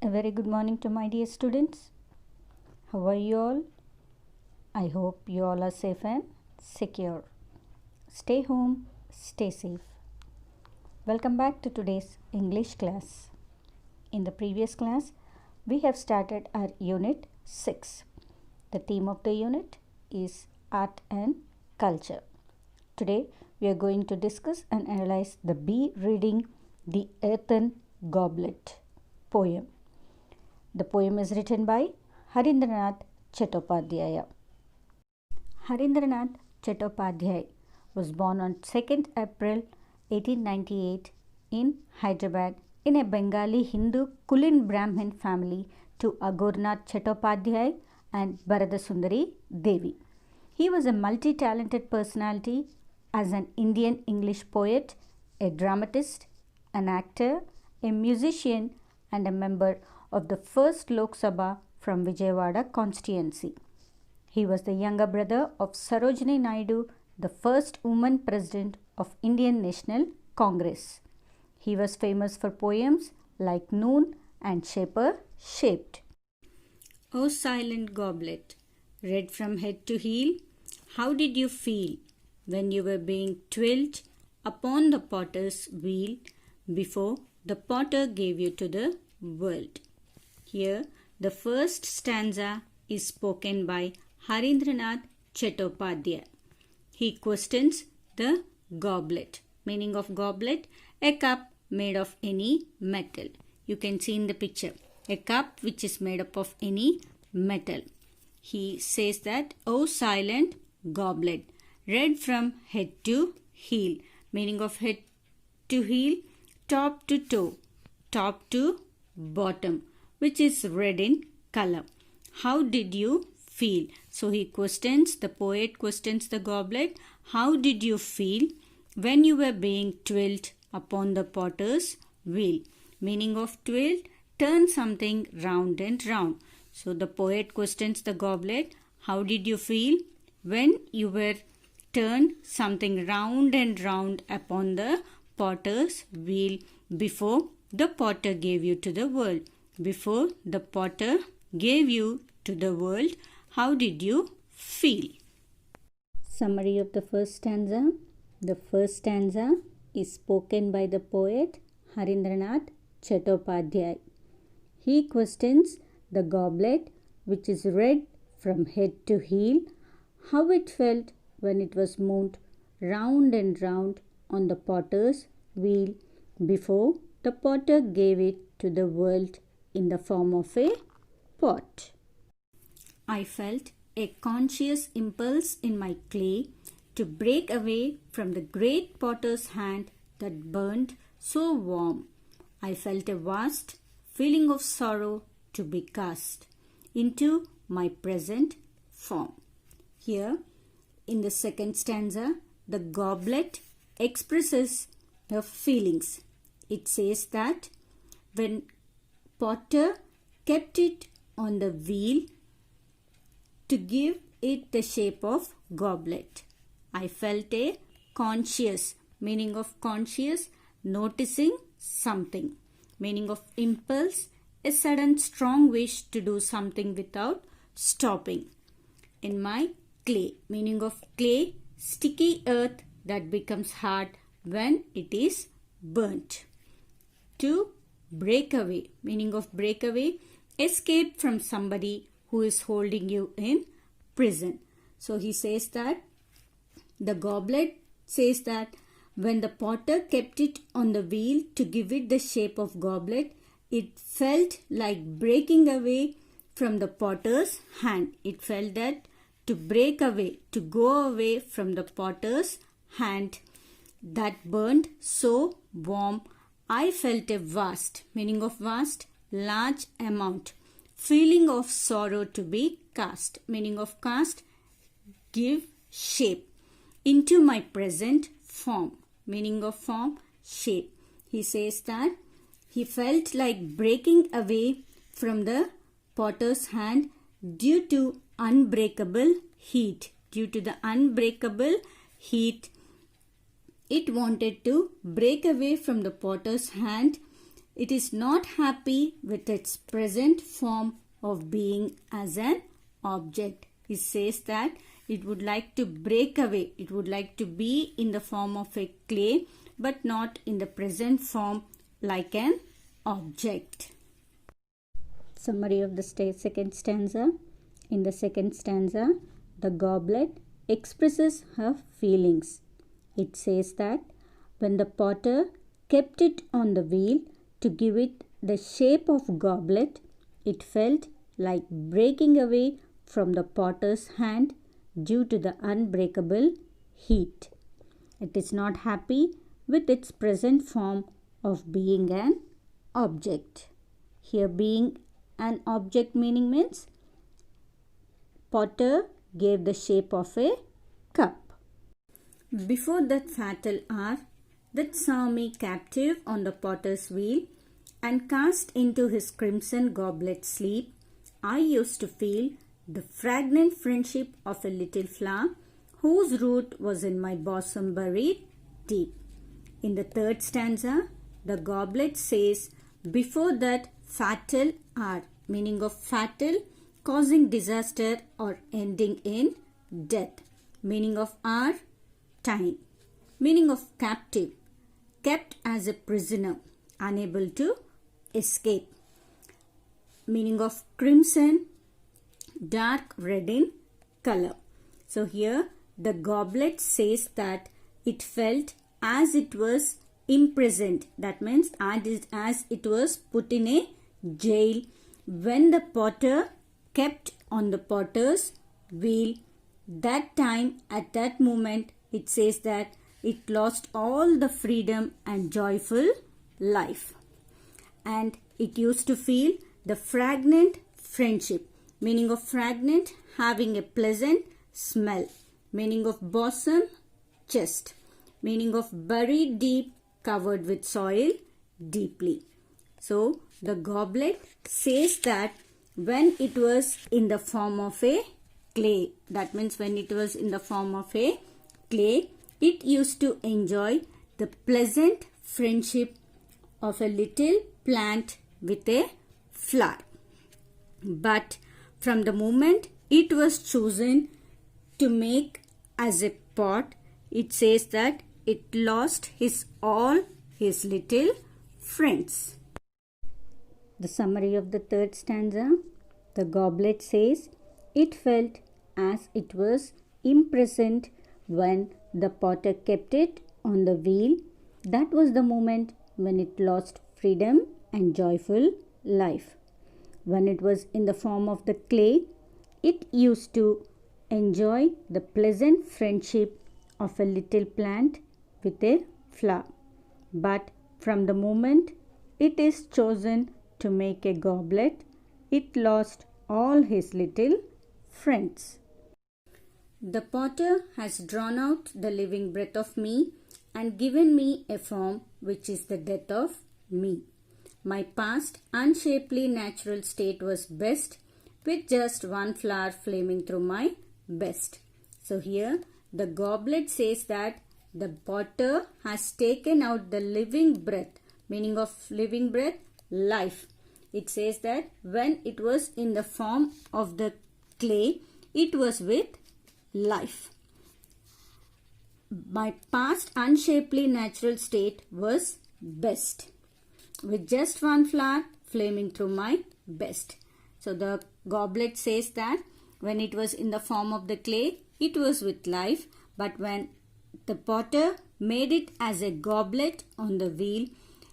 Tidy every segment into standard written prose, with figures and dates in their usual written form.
A very good morning to my dear students. How are you all? I hope you all are safe and secure. Stay home, stay safe. Welcome back to today's English class. In the previous class, we have started our Unit 6. The theme of the unit is Art and Culture. Today, we are going to discuss and analyze the B reading the Earthen Goblet poem. The poem is written by Harindernath Chattopadhyay. Harindernath Chattopadhyay was born on 2nd April 1898 in Hyderabad in a Bengali Hindu Kulin Brahmin family to Agornath Chattopadhyay and Bharadasundari Devi. He was a multi-talented personality as an Indian English poet, a dramatist, an actor, a musician, and a member of the first Lok Sabha from Vijayawada constituency. He was the younger brother of Sarojini Naidu, the first woman president of Indian National Congress. He was famous for poems like Noon and Shaper Shaped. O silent goblet, read from head to heel, how did you feel when you were being twirled upon the potter's wheel before the potter gave you to the world? Here, the first stanza is spoken by Harindernath Chattopadhyay. He questions the goblet. Meaning of goblet, a cup made of any metal. You can see in the picture, a cup which is made up of any metal. He says that, O silent goblet, read from head to heel. Meaning of head to heel, top to toe, top to bottom, which is red in color. How did you feel? So the poet questions the goblet. How did you feel when you were being twirled upon the potter's wheel? Meaning of twirled, turn something round and round. So the poet questions the goblet. How did you feel when you were turned something round and round upon the potter's wheel before the potter gave you to the world? Before the potter gave you to the world, how did you feel? Summary of the first stanza. The first stanza is spoken by the poet Harindernath Chattopadhyay. He questions the goblet, which is read from head to heel, how it felt when it was moved round and round on the potter's wheel before the potter gave it to the world in the form of a pot. I felt a conscious impulse in my clay to break away from the great potter's hand that burned so warm. I felt a vast feeling of sorrow to be cast into my present form. Here, in the second stanza, the goblet expresses the feelings. It says that when potter kept it on the wheel to give it the shape of goblet, I felt a conscious, meaning of conscious, noticing something. Meaning of impulse, a sudden strong wish to do something without stopping. In my clay, meaning of clay, sticky earth that becomes hard when it is burnt. To break away, meaning of break away, escape from somebody who is holding you in prison. So he says that the goblet says that when the potter kept it on the wheel to give it the shape of goblet, it felt like breaking away from the potter's hand. It felt that to break away, to go away from the potter's hand that burned so warm. I felt a vast, meaning of vast, large amount, feeling of sorrow to be cast, meaning of cast, give shape into my present form, meaning of form, shape. He says that he felt like breaking away from the potter's hand due to unbreakable heat. Due to the unbreakable heat, it wanted to break away from the potter's hand It is not happy with its present form of being as an object. It says that it would like to break away. It would like to be in the form of a clay, but not in the present form like an object. Summary of the second stanza. In the second stanza, the goblet expresses her feelings. It says that when the potter kept it on the wheel to give it the shape of goblet, it felt like breaking away from the potter's hand due to the unbreakable heat. It is not happy with its present form of being an object. Here, being an object meaning means potter gave the shape of a cup. Before that fatal hour that saw me captive on the potter's wheel and cast into his crimson goblet sleep, I used to feel the fragrant friendship of a little flower whose root was in my bosom buried deep. In the third stanza, the goblet says, before that fatal hour, meaning of fatal, causing disaster or ending in death. Meaning of hour, time. Meaning of captive, kept as a prisoner, unable to escape. Meaning of crimson, dark red in color. So here the goblet says that it felt as it was imprisoned. That means as it was put in a jail when the potter kept on the potter's wheel. That time, at that moment, it says that it lost all the freedom and joyful life. And it used to feel the fragrant friendship. Meaning of fragrant, having a pleasant smell. Meaning of bosom, chest. Meaning of buried deep, covered with soil deeply. So, the goblet says that when it was in the form of a clay, that means when it was in the form of a clay, it used to enjoy the pleasant friendship of a little plant with a flower. But from the moment it was chosen to make as a pot, it says that it lost all his little friends. The summary of the third stanza. The goblet says, it felt as it was imprisoned when the potter kept it on the wheel. That was the moment when it lost freedom and joyful life. When it was in the form of the clay, it used to enjoy the pleasant friendship of a little plant with a flower. But from the moment it is chosen to make a goblet, it lost all his little friends. The potter has drawn out the living breath of me and given me a form which is the death of me. My past unshapely natural state was best, with just one flower flaming through my best. So here the goblet says that the potter has taken out the living breath, meaning of living breath, life. It says that when it was in the form of the clay, it was with life. My past unshapely natural state was best, with just one flower flaming through my best. So the goblet says that when it was in the form of the clay, it was with life, but when the potter made it as a goblet on the wheel,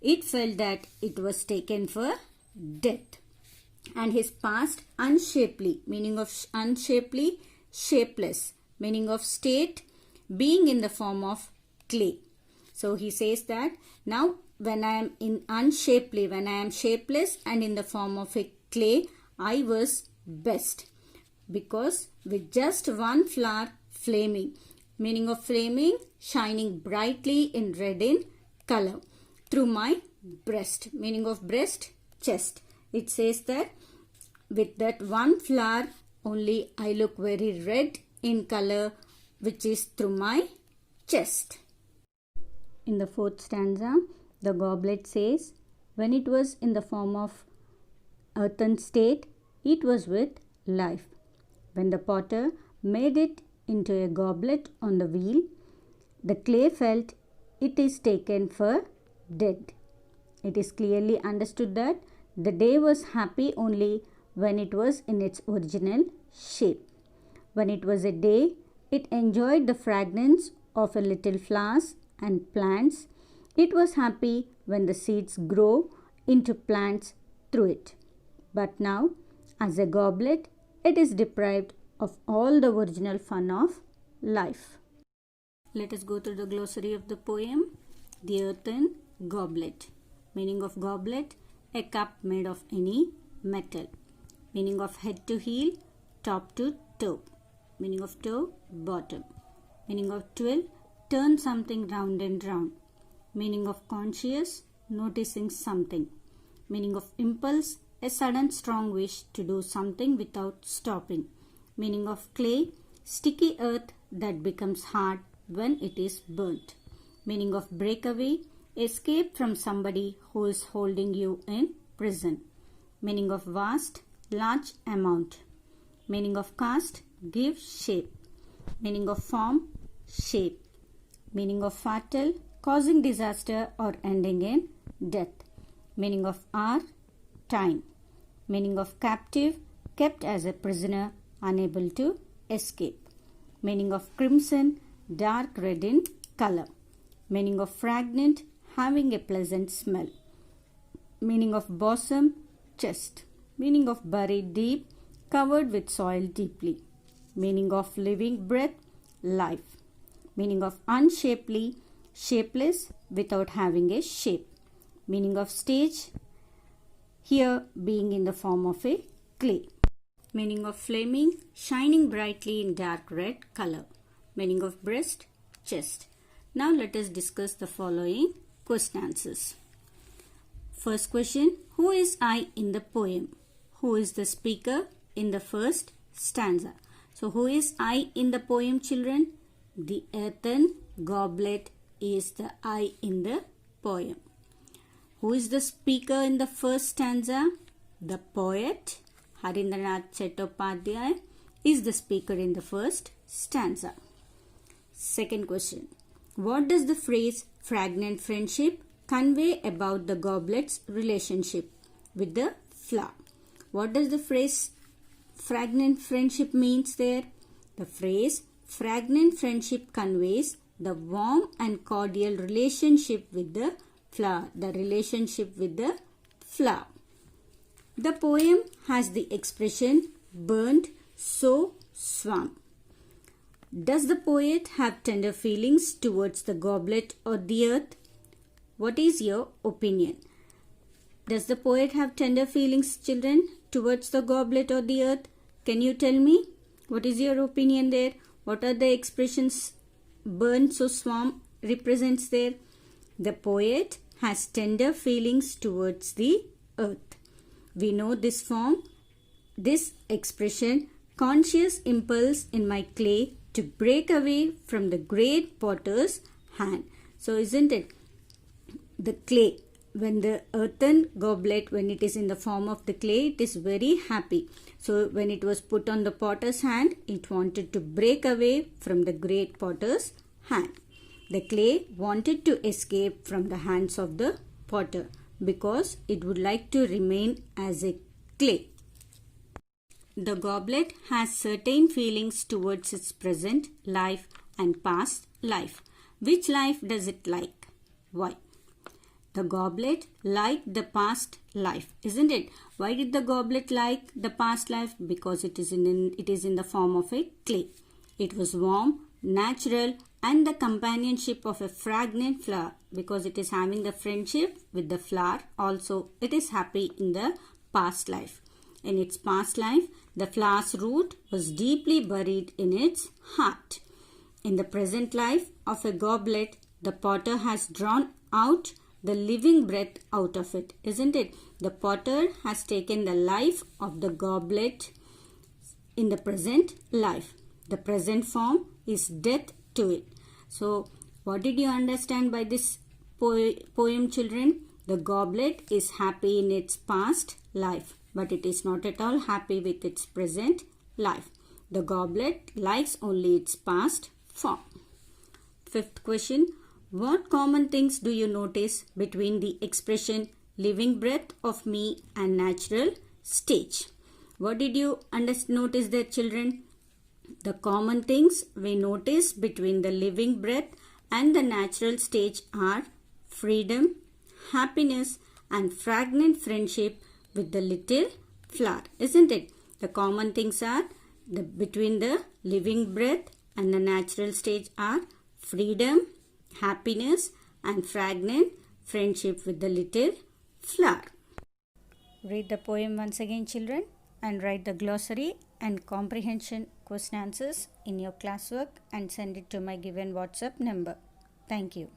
it felt that it was taken for death. And his past unshapely, meaning of unshapely, shapeless, meaning of state, being in the form of clay. So he says that now when I am in unshapely, when I am shapeless and in the form of a clay, I was best, because with just one flower flaming, meaning of flaming, shining brightly in red in color through my breast, meaning of breast, chest. It says that with that one flower only I look very red in color, which is through my chest. In the fourth stanza, the goblet says, When it was in the form of earthen state, it was with life. When the potter made it into a goblet on the wheel, the clay felt it is taken for dead. It is clearly understood that the day was happy only when it was in its original shape. When it was a day, it enjoyed the fragrance of a little flowers and plants. It was happy when the seeds grow into plants through it. But now, as a goblet, it is deprived of all the original fun of life. Let us go through the glossary of the poem. The Earthen Goblet. Meaning of goblet, a cup made of any metal. Meaning of head to heel, top to toe. Meaning of toe, bottom. Meaning of twill, turn something round and round. Meaning of conscious, noticing something. Meaning of impulse, a sudden strong wish to do something without stopping. Meaning of clay, sticky earth that becomes hard when it is burnt. Meaning of breakaway, escape from somebody who is holding you in prison. Meaning of vast, large amount. Meaning of cast, give shape. Meaning of form, shape. Meaning of fatal, causing disaster or ending in death. Meaning of hour, time. Meaning of captive, kept as a prisoner, unable to escape. Meaning of crimson, dark red in color. Meaning of fragrant, having a pleasant smell. Meaning of bosom, chest. Meaning of buried deep, covered with soil deeply. Meaning of living breath, life. Meaning of unshapely, shapeless, without having a shape. Meaning of stage, here being in the form of a clay. Meaning of flaming, shining brightly in dark red color. Meaning of breast, chest. Now let us discuss the following question answers. First question, who is I in the poem? Who is the speaker in the first stanza? So who is I in the poem, children? The earthen goblet is the I in the poem. Who is the speaker in the first stanza? The poet Harindernath Chattopadhyay is the speaker in the first stanza. Second question, what does the phrase fragrant friendship convey about the goblet's relationship with the flower? What does the phrase fragrant friendship means there? The phrase fragrant friendship conveys the warm and cordial relationship with the flower. The relationship with the flower. The poem has the expression burned, so swamp. Does the poet have tender feelings towards the goblet or the earth? What is your opinion? Does the poet have tender feelings, children, towards the goblet or the earth? Can you tell me? What is your opinion there? What are the expressions burned, so swamp represents there? The poet has tender feelings towards the earth. We know this form, this expression, conscious impulse in my clay to break away from the great potter's hand. So isn't it? The clay, when the earthen goblet, when it is in the form of the clay, it is very happy. So when it was put on the potter's hand, it wanted to break away from the great potter's hand. The clay wanted to escape from the hands of the potter because it would like to remain as a clay. The goblet has certain feelings towards its present life and past life. Which life does it like? Why? The goblet liked the past life, isn't it? Why did the goblet like the past life? Because it is in the form of a clay. It was warm, natural, and the companionship of a fragrant flower, because it is having the friendship with the flower. Also, it is happy in the past life. In its past life, the flower's root was deeply buried in its heart. In the present life of a goblet, the potter has drawn out the living breath out of it, isn't it? The potter has taken the life of the goblet in the present life. The present form is death to it. So, what did you understand by this poem, children? The goblet is happy in its past life, but it is not at all happy with its present life. The goblet likes only its past form. Fifth question. What common things do you notice between the expression living breath of me and natural stage? What did you notice there, children? The common things we notice between the living breath and the natural stage are freedom, happiness, and fragrant friendship with the little flower, isn't it? The common things are between the living breath and the natural stage are freedom, happiness, and fragrant friendship with the little flower. Read the poem once again, children, and write the glossary and comprehension question answers in your classwork and send it to my given WhatsApp number. Thank you.